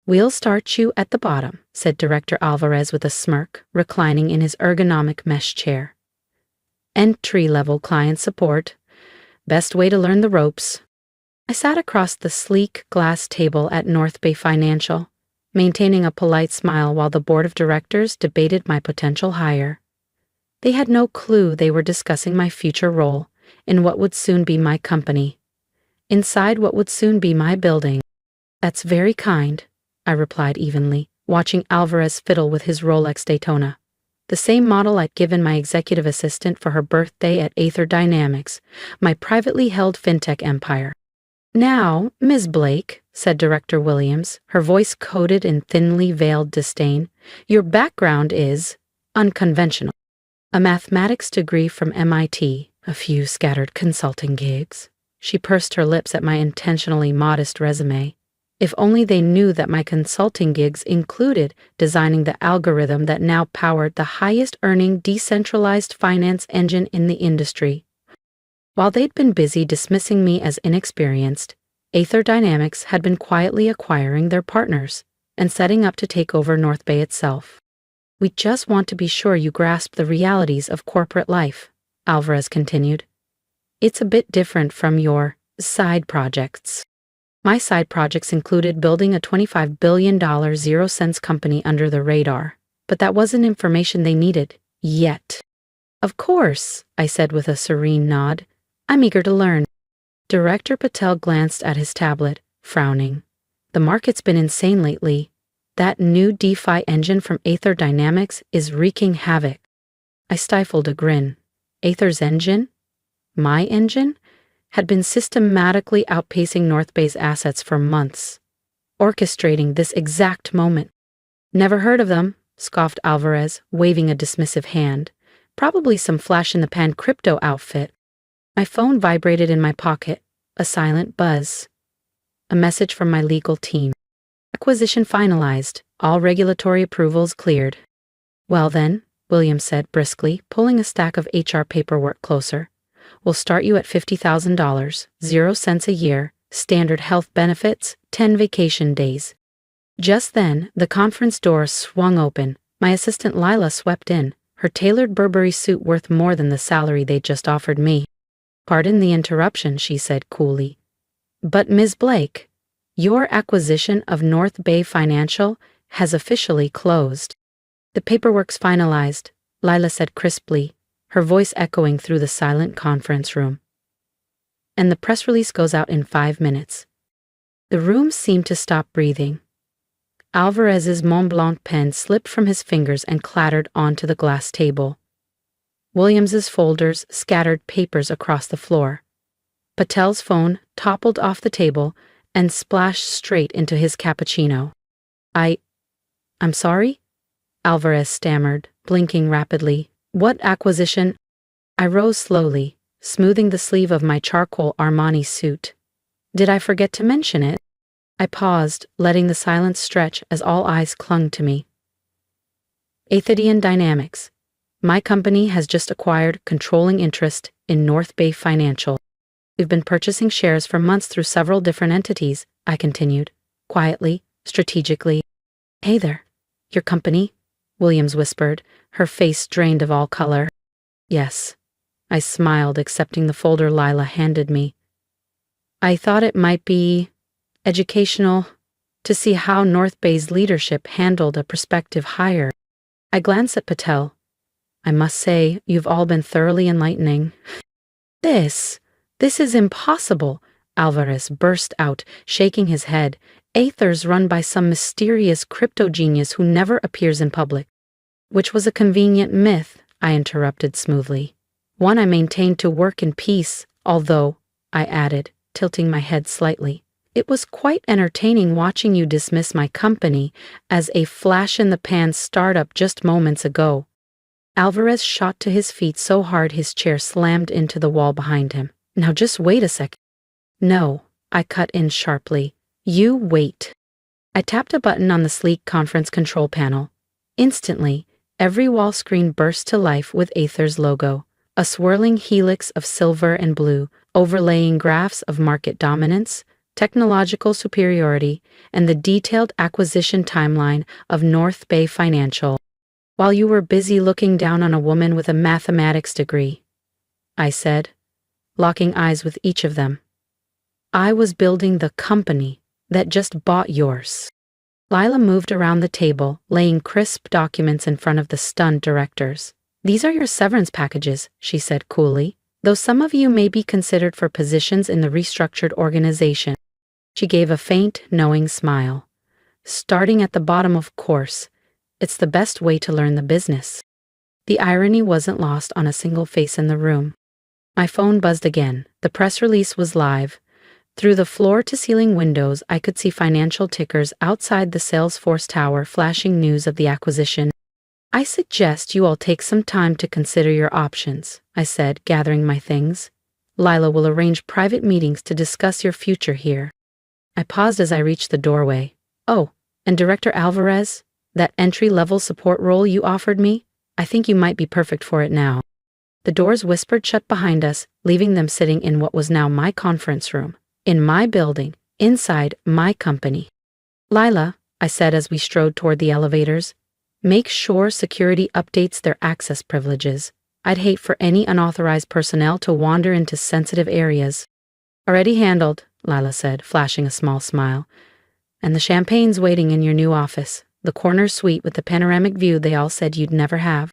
"We'll start you at the bottom," said Director Alvarez with a smirk, reclining in his ergonomic mesh chair. "Entry-level client support. Best way to learn the ropes." I sat across the sleek glass table at North Bay Financial, maintaining a polite smile while the board of directors debated my potential hire. They had no clue they were discussing my future role in what would soon be my company, inside what would soon be my building. "That's very kind," I replied evenly, watching Alvarez fiddle with his Rolex Daytona, the same model I'd given my executive assistant for her birthday at Aether Dynamics, my privately held fintech empire. "Now, Ms. Blake," said Director Williams, her voice coated in thinly veiled disdain, "your background is unconventional. A mathematics degree from MIT, a few scattered consulting gigs." She pursed her lips at my intentionally modest resume. If only they knew that my consulting gigs included designing the algorithm that now powered the highest-earning decentralized finance engine in the industry. While they'd been busy dismissing me as inexperienced, Aether Dynamics had been quietly acquiring their partners and setting up to take over North Bay itself. "We just want to be sure you grasp the realities of corporate life," Alvarez continued. "It's a bit different from your side projects." My side projects included building a $25 billion zero-cents company under the radar, but that wasn't information they needed, yet. "Of course," I said with a serene nod. "I'm eager to learn." Director Patel glanced at his tablet, frowning. "The market's been insane lately. That new DeFi engine from Aether Dynamics is wreaking havoc." I stifled a grin. Aether's engine? My engine? Had been systematically outpacing North Bay's assets for months, orchestrating this exact moment. "Never heard of them," scoffed Alvarez, waving a dismissive hand. "Probably some flash-in-the-pan crypto outfit." My phone vibrated in my pocket, a silent buzz. A message from my legal team. "Acquisition finalized. All regulatory approvals cleared." "Well then," Williams said briskly, pulling a stack of HR paperwork closer. "We'll start you at $50,000, 0 cents a year, standard health benefits, 10 vacation days." Just then, the conference door swung open. My assistant Lila swept in, her tailored Burberry suit worth more than the salary they'd just offered me. "Pardon the interruption," she said coolly. "But Ms. Blake, your acquisition of North Bay Financial has officially closed." "The paperwork's finalized," Lila said crisply, her voice echoing through the silent conference room. "And the press release goes out in 5 minutes." The room seemed to stop breathing. Alvarez's Mont Blanc pen slipped from his fingers and clattered onto the glass table. Williams's folders scattered papers across the floor. Patel's phone toppled off the table and splashed straight into his cappuccino. I'm sorry?" Alvarez stammered, blinking rapidly. "What acquisition?" I rose slowly, smoothing the sleeve of my charcoal Armani suit. "Did I forget to mention it?" I paused, letting the silence stretch as all eyes clung to me. "Aether Dynamics. My company has just acquired controlling interest in North Bay Financial. We've been purchasing shares for months through several different entities," I continued, quietly, strategically. "Hey there, your company?" Williams whispered, her face drained of all color. "Yes." I smiled, accepting the folder Lila handed me. "I thought it might be educational to see how North Bay's leadership handled a prospective hire." I glanced at Patel. "I must say, you've all been thoroughly enlightening." This is impossible," Alvarez burst out, shaking his head. "Aether's run by some mysterious crypto genius who never appears in public." "Which was a convenient myth," I interrupted smoothly. "One I maintained to work in peace, although," I added, tilting my head slightly, "it was quite entertaining watching you dismiss my company as a flash-in-the-pan startup just moments ago." Alvarez shot to his feet so hard his chair slammed into the wall behind him. "Now just wait a sec." "No," I cut in sharply. "You wait." I tapped a button on the sleek conference control panel. Instantly, every wall screen burst to life with Aether's logo, a swirling helix of silver and blue, overlaying graphs of market dominance, technological superiority, and the detailed acquisition timeline of North Bay Financial, while you were busy looking down on a woman with a mathematics degree," I said, locking eyes with each of them. "I was building the company that just bought yours." Lila moved around the table, laying crisp documents in front of the stunned directors. "These are your severance packages," she said coolly, "though some of you may be considered for positions in the restructured organization." She gave a faint, knowing smile. "Starting at the bottom, of course. It's the best way to learn the business." The irony wasn't lost on a single face in the room. My phone buzzed again. The press release was live. Through the floor-to-ceiling windows, I could see financial tickers outside the Salesforce Tower flashing news of the acquisition. "I suggest you all take some time to consider your options," I said, gathering my things. "Lila will arrange private meetings to discuss your future here." I paused as I reached the doorway. "Oh, and Director Alvarez, that entry-level support role you offered me, I think you might be perfect for it now." The doors whispered shut behind us, leaving them sitting in what was now my conference room. In my building, inside my company. "Lila," I said as we strode toward the elevators, "make sure security updates their access privileges. I'd hate for any unauthorized personnel to wander into sensitive areas." "Already handled," Lila said, flashing a small smile. "And the champagne's waiting in your new office, the corner suite with the panoramic view they all said you'd never have."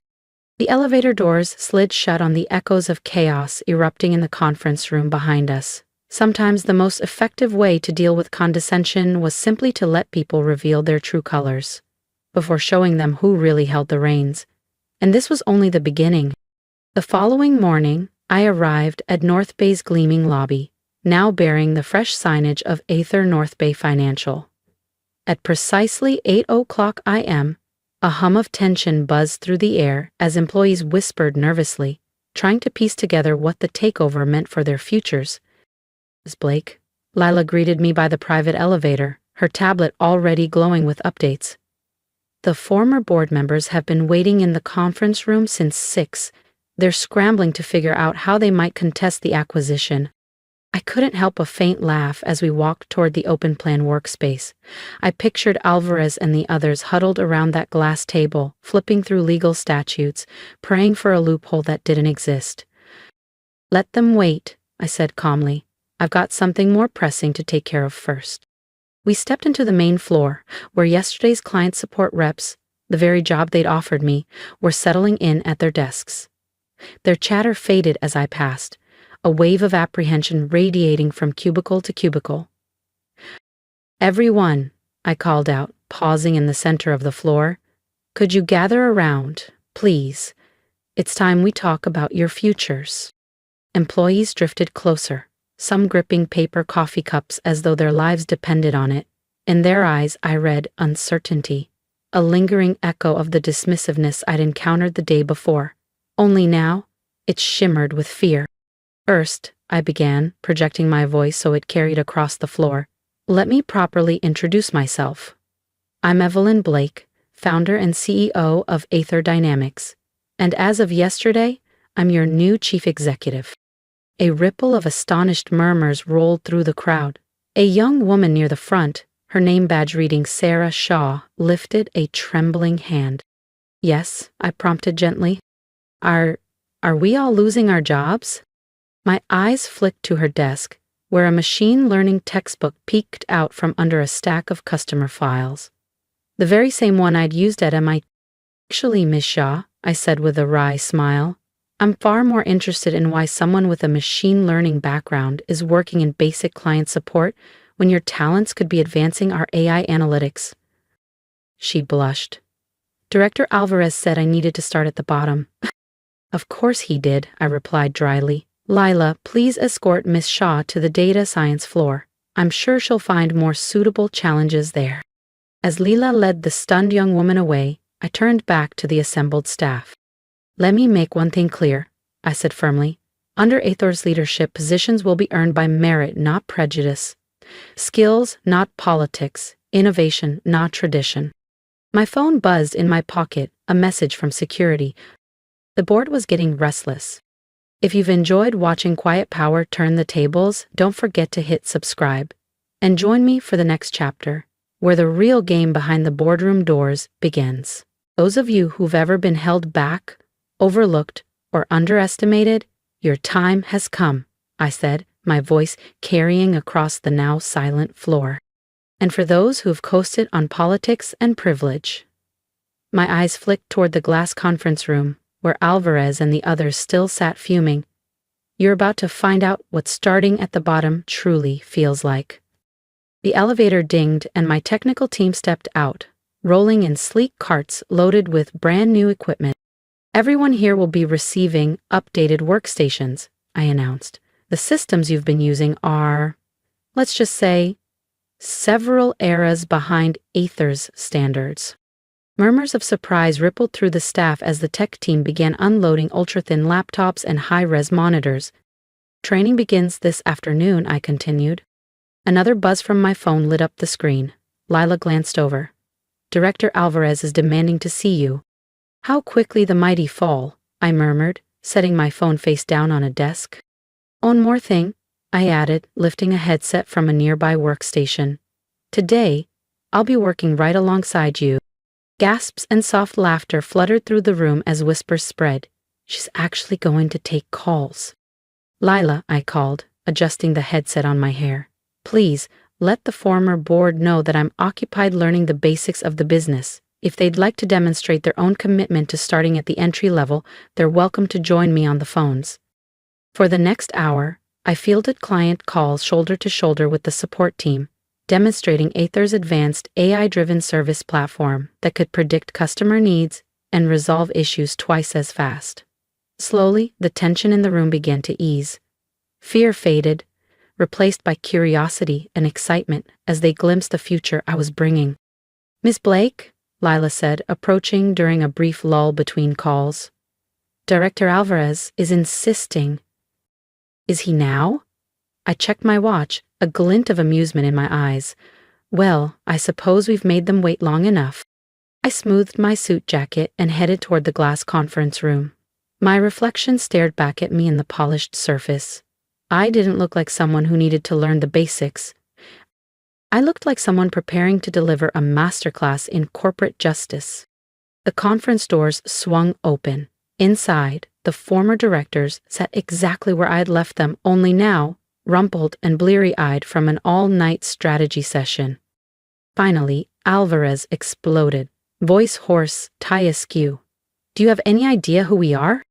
The elevator doors slid shut on the echoes of chaos erupting in the conference room behind us. Sometimes the most effective way to deal with condescension was simply to let people reveal their true colors, before showing them who really held the reins. And this was only the beginning. The following morning, I arrived at North Bay's gleaming lobby, now bearing the fresh signage of Aither North Bay Financial. At precisely 8:00 a.m., a hum of tension buzzed through the air as employees whispered nervously, trying to piece together what the takeover meant for their futures. "Blake." Lila greeted me by the private elevator, her tablet already glowing with updates. "The former board members have been waiting in the conference room since 6. They're scrambling to figure out how they might contest the acquisition." I couldn't help a faint laugh as we walked toward the open-plan workspace. I pictured Alvarez and the others huddled around that glass table, flipping through legal statutes, praying for a loophole that didn't exist. "Let them wait," I said calmly. "I've got something more pressing to take care of first." We stepped into the main floor, where yesterday's client support reps, the very job they'd offered me, were settling in at their desks. Their chatter faded as I passed, a wave of apprehension radiating from cubicle to cubicle. "Everyone," I called out, pausing in the center of the floor, "could you gather around, please? It's time we talk about your futures." Employees drifted closer, some gripping paper coffee cups as though their lives depended on it. In their eyes I read uncertainty, a lingering echo of the dismissiveness I'd encountered the day before. Only now, it shimmered with fear. "First," I began, projecting my voice so it carried across the floor, "let me properly introduce myself. I'm Evelyn Blake, founder and CEO of Aither Dynamics, and as of yesterday, I'm your new chief executive." A ripple of astonished murmurs rolled through the crowd. A young woman near the front, her name badge reading Sarah Shaw, lifted a trembling hand. "Yes," I prompted gently. Are we all losing our jobs?" My eyes flicked to her desk, where a machine learning textbook peeked out from under a stack of customer files. The very same one I'd used at MIT. "Actually, Miss Shaw," I said with a wry smile, "I'm far more interested in why someone with a machine learning background is working in basic client support when your talents could be advancing our AI analytics." She blushed. "Director Alvarez said I needed to start at the bottom." "Of course he did," I replied dryly. "Lila, please escort Miss Shaw to the data science floor. I'm sure she'll find more suitable challenges there." As Leela led the stunned young woman away, I turned back to the assembled staff. "Let me make one thing clear," I said firmly. "Under Aither's leadership, positions will be earned by merit, not prejudice. Skills, not politics. Innovation, not tradition." My phone buzzed in my pocket, a message from security. The board was getting restless. If you've enjoyed watching Quiet Power turn the tables, don't forget to hit subscribe. and join me for the next chapter, where the real game behind the boardroom doors begins. Those of you who've ever been held back, overlooked, or underestimated, your time has come, I said, my voice carrying across the now silent floor. And for those who've coasted on politics and privilege. My eyes flicked toward the glass conference room, where Alvarez and the others still sat fuming. You're about to find out what starting at the bottom truly feels like. The elevator dinged and my technical team stepped out, rolling in sleek carts loaded with brand new equipment. Everyone here will be receiving updated workstations, I announced. The systems you've been using are, let's just say, several eras behind Aether's standards. Murmurs of surprise rippled through the staff as the tech team began unloading ultra-thin laptops and high-res monitors. Training begins this afternoon, I continued. Another buzz from my phone lit up the screen. Lila glanced over. Director Alvarez is demanding to see you. How quickly the mighty fall, I murmured, setting my phone face down on a desk. One more thing, I added, lifting a headset from a nearby workstation. Today, I'll be working right alongside you. Gasps and soft laughter fluttered through the room as whispers spread. She's actually going to take calls. Lila, I called, adjusting the headset on my hair. Please, let the former board know that I'm occupied learning the basics of the business. If they'd like to demonstrate their own commitment to starting at the entry level, they're welcome to join me on the phones. For the next hour, I fielded client calls shoulder to shoulder with the support team, demonstrating Aether's advanced AI-driven service platform that could predict customer needs and resolve issues twice as fast. Slowly, the tension in the room began to ease. Fear faded, replaced by curiosity and excitement as they glimpsed the future I was bringing. Miss Blake, Lila said, approaching during a brief lull between calls. Director Alvarez is insisting. Is he now? I checked my watch, a glint of amusement in my eyes. Well, I suppose we've made them wait long enough. I smoothed my suit jacket and headed toward the glass conference room. My reflection stared back at me in the polished surface. I didn't look like someone who needed to learn the basics. I looked like someone preparing to deliver a masterclass in corporate justice. The conference doors swung open. Inside, the former directors sat exactly where I had left them, only now, rumpled and bleary-eyed from an all-night strategy session. Finally, Alvarez exploded, voice hoarse, tie askew. Do you have any idea who we are?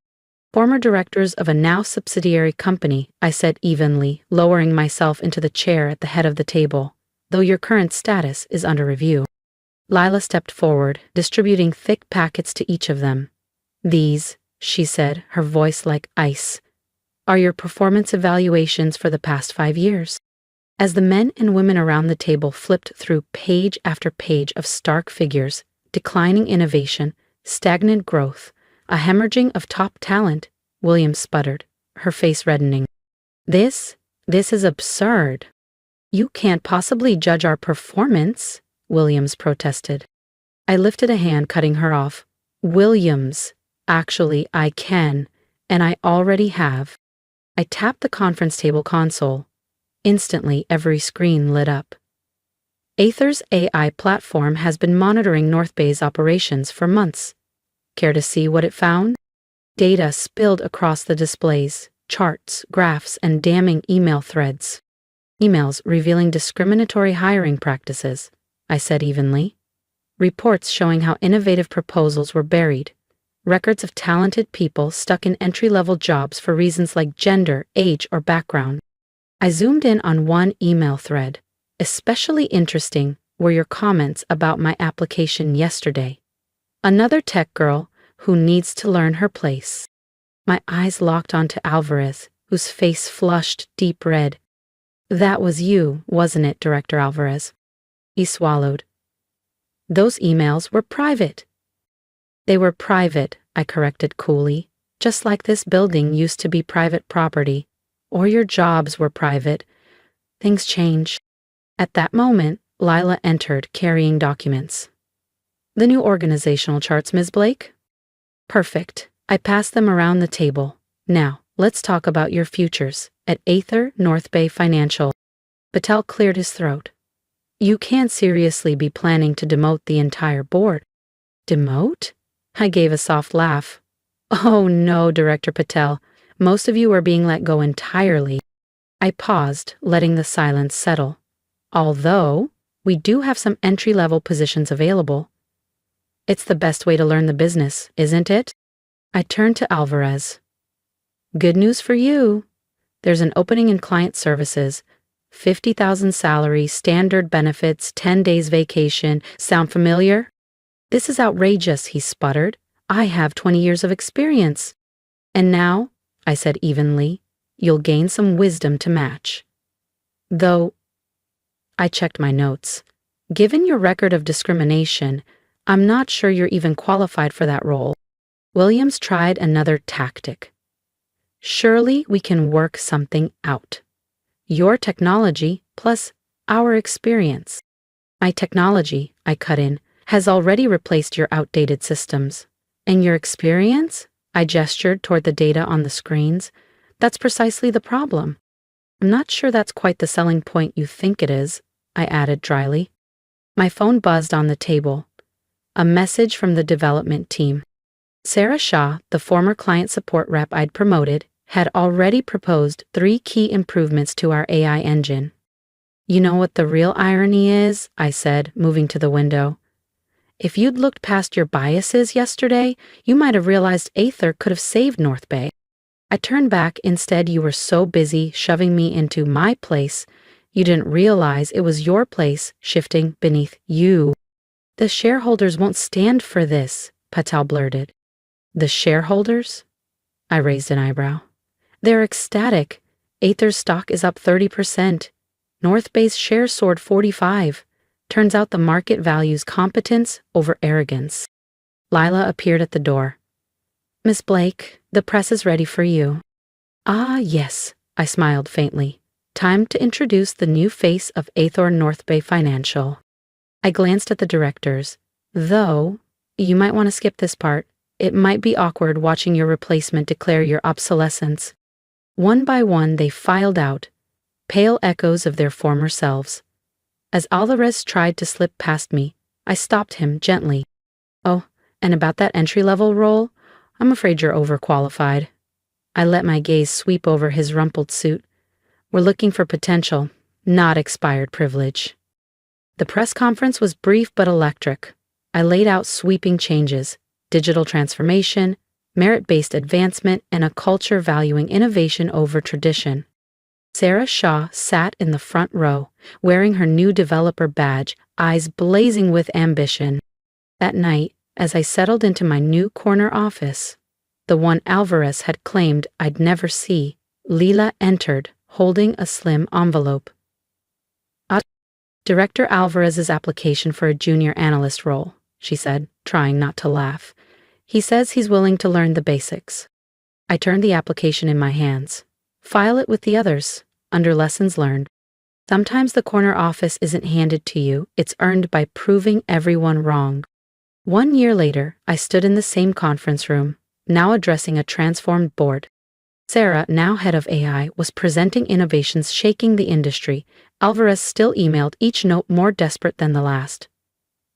Former directors of a now subsidiary company, I said evenly, lowering myself into the chair at the head of the table, though your current status is under review. Lila stepped forward, distributing thick packets to each of them. These, she said, her voice like ice, are your performance evaluations for the past 5 years. As the men and women around the table flipped through page after page of stark figures, declining innovation, stagnant growth, a hemorrhaging of top talent, Williams sputtered, her face reddening. This is absurd. You can't possibly judge our performance, Williams protested. I lifted a hand, cutting her off. Williams, actually, I can, and I already have. I tapped the conference table console. Instantly, every screen lit up. Aether's AI platform has been monitoring North Bay's operations for months. Care to see what it found? Data spilled across the displays, charts, graphs, and damning email threads. Emails revealing discriminatory hiring practices, I said evenly. Reports showing how innovative proposals were buried. Records of talented people stuck in entry-level jobs for reasons like gender, age, or background. I zoomed in on one email thread. Especially interesting were your comments about my application yesterday. Another tech girl who needs to learn her place. My eyes locked onto Alvarez, whose face flushed deep red. That was you, wasn't it, Director Alvarez? He swallowed. Those emails were private. They were private, I corrected coolly, just like this building used to be private property, or your jobs were private. Things change. At that moment, Lila entered, carrying documents. The new organizational charts, Ms. Blake? Perfect. I passed them around the table. Now, let's talk about your futures at Aether North Bay Financial. Patel cleared his throat. You can't seriously be planning to demote the entire board. Demote? I gave a soft laugh. Oh no, Director Patel. Most of you are being let go entirely. I paused, letting the silence settle. Although, we do have some entry-level positions available. It's the best way to learn the business, isn't it? I turned to Alvarez. Good news for you. There's an opening in client services. 50,000 salary, standard benefits, 10 days vacation. Sound familiar? This is outrageous, he sputtered. I have 20 years of experience. And now, I said evenly, you'll gain some wisdom to match. Though, I checked my notes. Given your record of discrimination, I'm not sure you're even qualified for that role. Williams tried another tactic. Surely we can work something out. Your technology plus our experience. My technology, I cut in, has already replaced your outdated systems. And your experience? I gestured toward the data on the screens. That's precisely the problem. I'm not sure that's quite the selling point you think it is, I added dryly. My phone buzzed on the table. A message from the development team. Sarah Shaw, the former client support rep I'd promoted, had already proposed 3 key improvements to our AI engine. You know what the real irony is? I said, moving to the window. If you'd looked past your biases yesterday, you might have realized Aether could have saved North Bay. I turned back. Instead, you were so busy shoving me into my place, you didn't realize it was your place shifting beneath you. The shareholders won't stand for this, Patel blurted. The shareholders? I raised an eyebrow. They're ecstatic. Aether's stock is up 30%. North Bay's shares soared 45%. Turns out the market values competence over arrogance. Lila appeared at the door. Miss Blake, the press is ready for you. Ah, yes, I smiled faintly. Time to introduce the new face of Aethor North Bay Financial. I glanced at the directors. Though, you might want to skip this part. It might be awkward watching your replacement declare your obsolescence. One by one they filed out, pale echoes of their former selves. As Alvarez tried to slip past me, I stopped him gently. Oh, and about that entry-level role, I'm afraid you're overqualified. I let my gaze sweep over his rumpled suit. We're looking for potential, not expired privilege. The press conference was brief but electric. I laid out sweeping changes, digital transformation, merit-based advancement, and a culture valuing innovation over tradition. Sarah Shaw sat in the front row, wearing her new developer badge, eyes blazing with ambition. That night, as I settled into my new corner office, the one Alvarez had claimed I'd never see, Leela entered, holding a slim envelope. Director Alvarez's application for a junior analyst role, she said, trying not to laugh. He says he's willing to learn the basics. I turned the application in my hands. File it with the others, under lessons learned. Sometimes the corner office isn't handed to you, it's earned by proving everyone wrong. 1 year later, I stood in the same conference room, now addressing a transformed board. Sarah, now head of AI, was presenting innovations shaking the industry. Alvarez still emailed, each note more desperate than the last.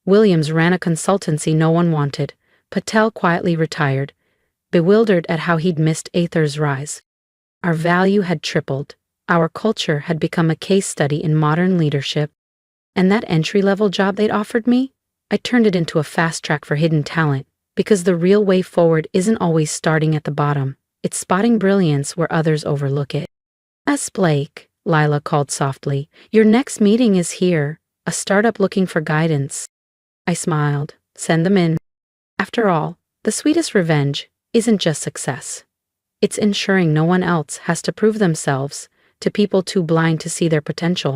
Williams ran a consultancy no one wanted. Patel quietly retired, bewildered at how he'd missed Aether's rise. Our value had tripled. Our culture had become a case study in modern leadership. And that entry-level job they'd offered me? I turned it into a fast track for hidden talent, because the real way forward isn't always starting at the bottom. It's spotting brilliance where others overlook it. Miss Blake, Lila called softly, your next meeting is here, a startup looking for guidance. I smiled. Send them in. After all, the sweetest revenge isn't just success. It's ensuring no one else has to prove themselves to people too blind to see their potential.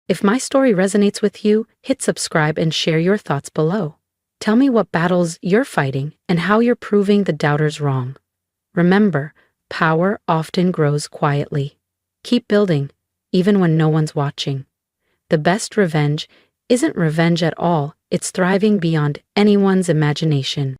If my story resonates with you, hit subscribe and share your thoughts below. Tell me what battles you're fighting and how you're proving the doubters wrong. Remember, power often grows quietly. Keep building, even when no one's watching. The best revenge isn't revenge at all, it's thriving beyond anyone's imagination.